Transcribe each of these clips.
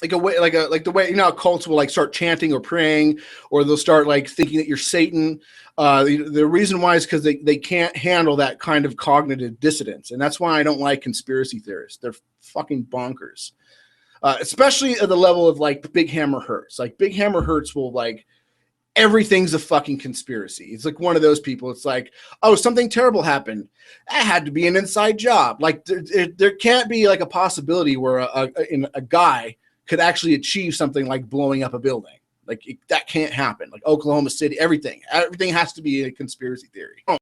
like a way, like the way, you know, how cults will like start chanting or praying, or they'll start like thinking that you're Satan. The reason why is because they can't handle that kind of cognitive dissonance, and that's why I don't like conspiracy theorists. They're fucking bonkers, especially at the level of like Big Hammer Hertz. Like Big Hammer Hertz will like everything's a fucking conspiracy. It's like one of those people. It's like, oh, something terrible happened. That had to be an inside job. Like there can't be like a possibility where a guy could actually achieve something like blowing up a building. Like that can't happen. Like Oklahoma City, everything has to be a conspiracy theory. Oh.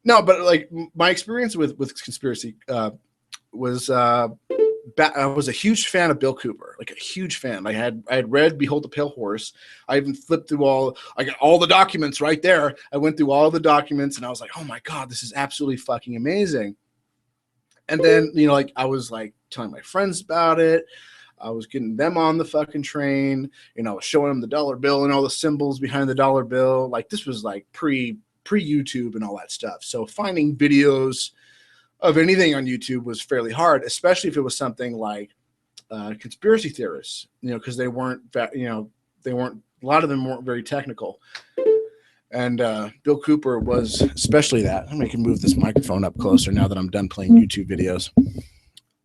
No, but like my experience with conspiracy was I was a huge fan of Bill Cooper, like a huge fan. I had read Behold the Pale Horse. I even flipped through I got all the documents right there. I went through all the documents and I was like, oh my God, this is absolutely fucking amazing. And then, you know, like I was like telling my friends about it. I was getting them on the fucking train, you know, showing them the dollar bill and all the symbols behind the dollar bill. Like this was like pre YouTube and all that stuff. So finding videos of anything on YouTube was fairly hard, especially if it was something like conspiracy theorists, you know, because they weren't, you know, a lot of them weren't very technical. And Bill Cooper was especially that. I can move this microphone up closer now that I'm done playing YouTube videos.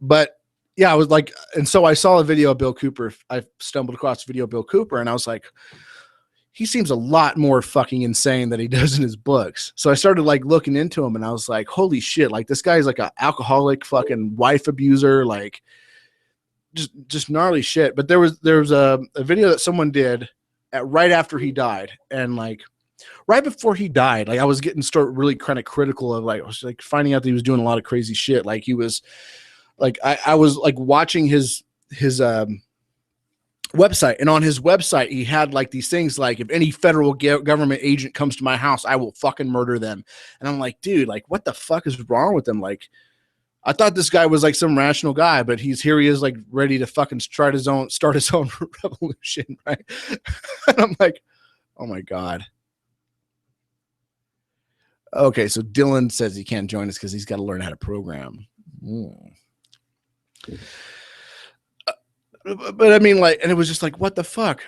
But yeah, I was like, and so I saw a video of Bill Cooper. I stumbled across a video of Bill Cooper and I was like, he seems a lot more fucking insane than he does in his books. So I started like looking into him and I was like, holy shit, like this guy's like an alcoholic fucking wife abuser, like just gnarly shit. But there was a video that someone did right after he died. And like right before he died, like I was getting really kind of critical of like, I was like finding out that he was doing a lot of crazy shit. Like he was like, I was like watching his website, and on his website he had like these things like, if any federal government agent comes to my house, I will fucking murder them. And I'm like, dude, like what the fuck is wrong with him? Like I thought this guy was like some rational guy, but he is like ready to fucking start his own revolution, right? And I'm like, oh my God. Okay, so Dylan says he can't join us because he's got to learn how to program. But I mean, like, and it was just like, what the fuck?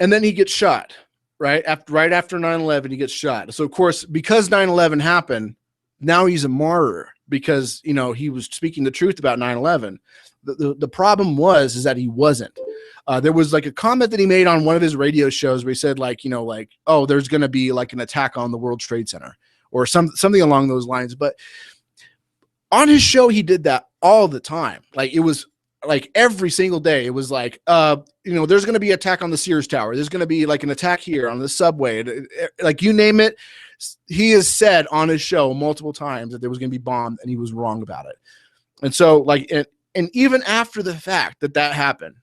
And then he gets shot, right? Right after 9/11, he gets shot. So, of course, because 9/11 happened, now he's a martyr because, you know, he was speaking the truth about 9/11. The problem is that he wasn't. There was like a comment that he made on one of his radio shows where he said like, you know, like, oh, there's going to be like an attack on the World Trade Center or something along those lines. But on his show, he did that all the time. Like it was like every single day. It was like, you know, there's going to be an attack on the Sears Tower. There's going to be like an attack here on the subway. Like you name it. He has said on his show multiple times that there was going to be bombed, and he was wrong about it. And so like, and even after the fact that happened,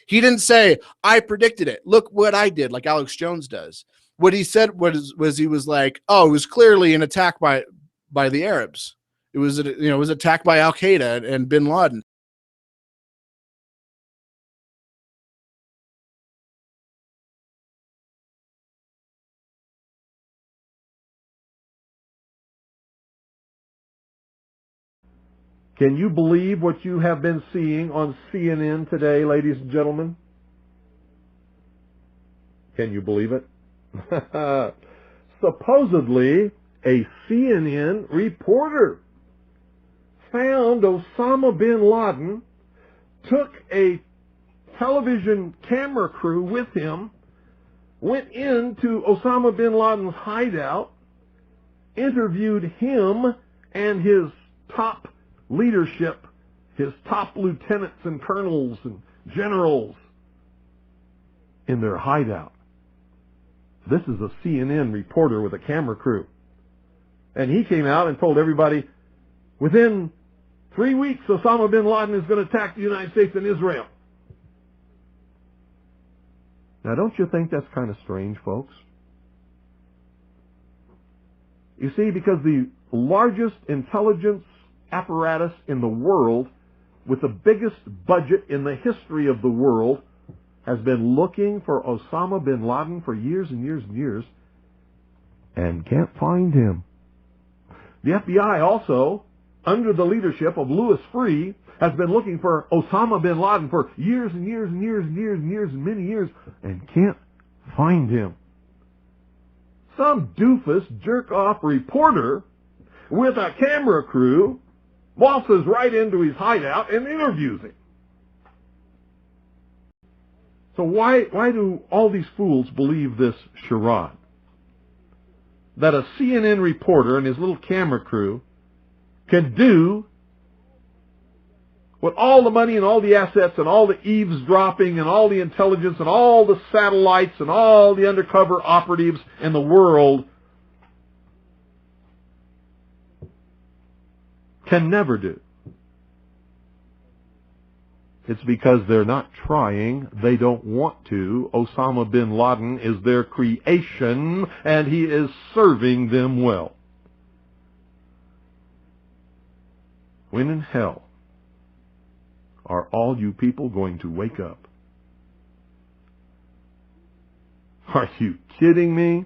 he didn't say, I predicted it. Look what I did, like Alex Jones does. What he said was he was like, oh, it was clearly an attack by the Arabs. It was, you know, it was attacked by Al Qaeda and Bin Laden. Can you believe what you have been seeing on CNN today, ladies and gentlemen? Can you believe it? Supposedly, a CNN reporter found Osama bin Laden, took a television camera crew with him, went into Osama bin Laden's hideout, interviewed him and his top leadership, his top lieutenants and colonels and generals in their hideout. This is a CNN reporter with a camera crew. And he came out and told everybody, within 3 weeks, Osama bin Laden is going to attack the United States and Israel. Now, don't you think that's kind of strange, folks? You see, because the largest intelligence apparatus in the world, with the biggest budget in the history of the world, has been looking for Osama bin Laden for years and years and years, and can't find him. The FBI also, under the leadership of Louis Freeh, has been looking for Osama bin Laden for years and years and years and years and years and many years, and can't find him. Some doofus, jerk-off reporter with a camera crew waltzes right into his hideout and interviews him. So why do all these fools believe this charade? That a CNN reporter and his little camera crew can do what all the money and all the assets and all the eavesdropping and all the intelligence and all the satellites and all the undercover operatives in the world can never do. It's because they're not trying. They don't want to. Osama bin Laden is their creation, and he is serving them well. When in hell are all you people going to wake up? Are you kidding me?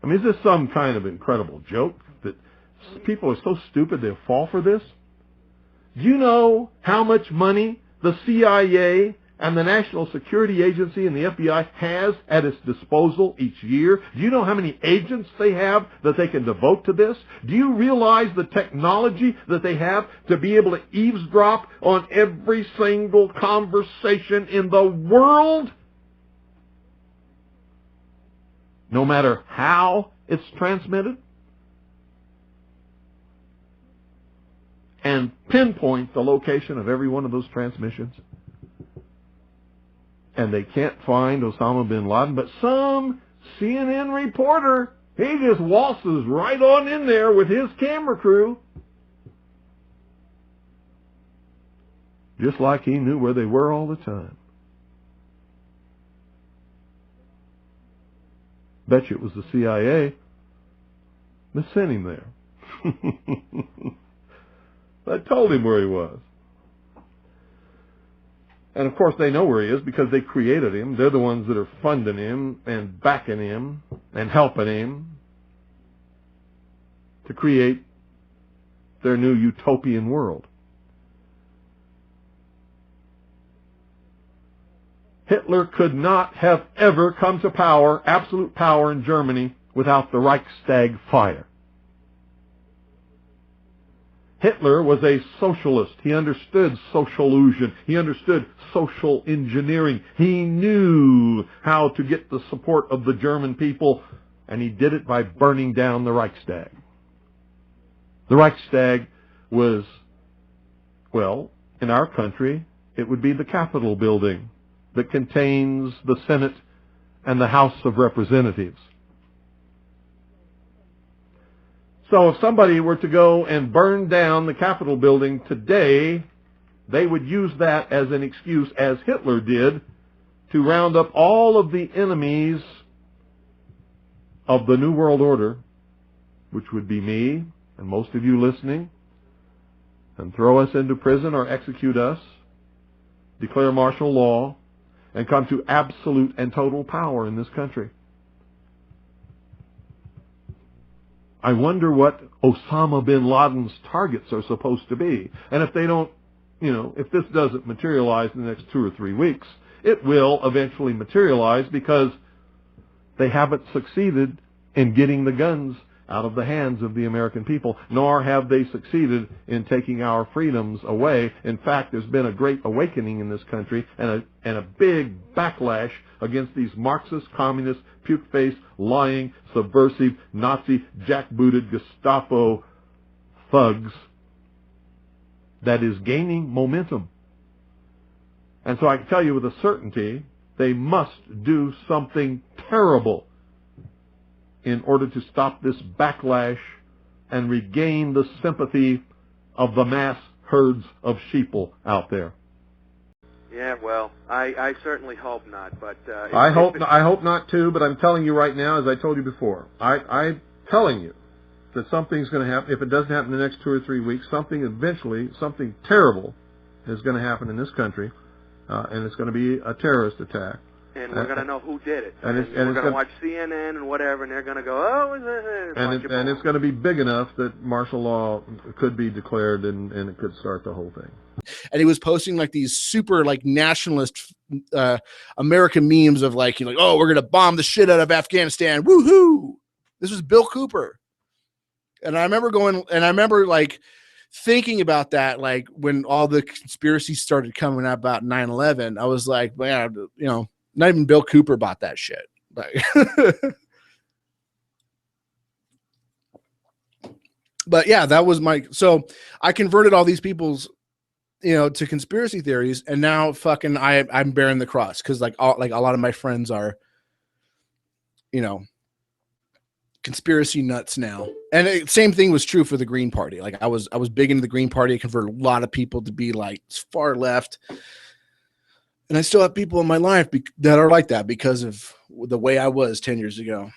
I mean, is this some kind of incredible joke that people are so stupid they'll fall for this? Do you know how much money the CIA and the National Security Agency and the FBI has at its disposal each year? Do you know how many agents they have that they can devote to this? Do you realize the technology that they have to be able to eavesdrop on every single conversation in the world? No matter how it's transmitted? And pinpoint the location of every one of those transmissions. And they can't find Osama bin Laden, but some CNN reporter, he just waltzes right on in there with his camera crew. Just like he knew where they were all the time. Bet you it was the CIA that sent him there. I told him where he was. And of course they know where he is because they created him. They're the ones that are funding him and backing him and helping him to create their new utopian world. Hitler could not have ever come to power, absolute power in Germany, without the Reichstag fire. Hitler was a socialist. He understood socialism. He understood social engineering. He knew how to get the support of the German people, and he did it by burning down the Reichstag. The Reichstag was, well, in our country, it would be the Capitol building that contains the Senate and the House of Representatives. So if somebody were to go and burn down the Capitol building today, they would use that as an excuse, as Hitler did, to round up all of the enemies of the New World Order, which would be me and most of you listening, and throw us into prison or execute us, declare martial law, and come to absolute and total power in this country. I wonder what Osama bin Laden's targets are supposed to be. And if they don't, if this doesn't materialize in the next 2 or 3 weeks, it will eventually materialize because they haven't succeeded in getting the guns out of the hands of the American people, nor have they succeeded in taking our freedoms away. In fact, there's been a great awakening in this country and a big backlash against these Marxist, communist, puke-faced, lying, subversive, Nazi, jackbooted Gestapo thugs that is gaining momentum. And so I can tell you with a certainty They must do something terrible in order to stop this backlash and regain the sympathy of the mass herds of sheeple out there. Yeah, well, I certainly hope not. But I hope not too. But I'm telling you right now, as I told you before, I'm telling you that something's going to happen. If it doesn't happen in the next 2 or 3 weeks, something terrible is going to happen in this country, and it's going to be a terrorist attack. And we're going to know who did it. And we're going to watch CNN and whatever, and they're going to go, oh, and it's going to be big enough that martial law could be declared, and it could start the whole thing. And he was posting like these super like nationalist American memes of like, oh, we're going to bomb the shit out of Afghanistan. Woohoo. This was Bill Cooper. And I remember like thinking about that, like when all the conspiracies started coming out about 9/11, I was like, man, not even Bill Cooper bought that shit. Like, but yeah, that was so I converted all these people's, to conspiracy theories, and now fucking I'm bearing the cross. Cause like a lot of my friends are, conspiracy nuts now. And same thing was true for the Green Party. Like I was big into the Green Party. I converted a lot of people to be like far left. And I still have people in my life that are like that because of the way I was 10 years ago.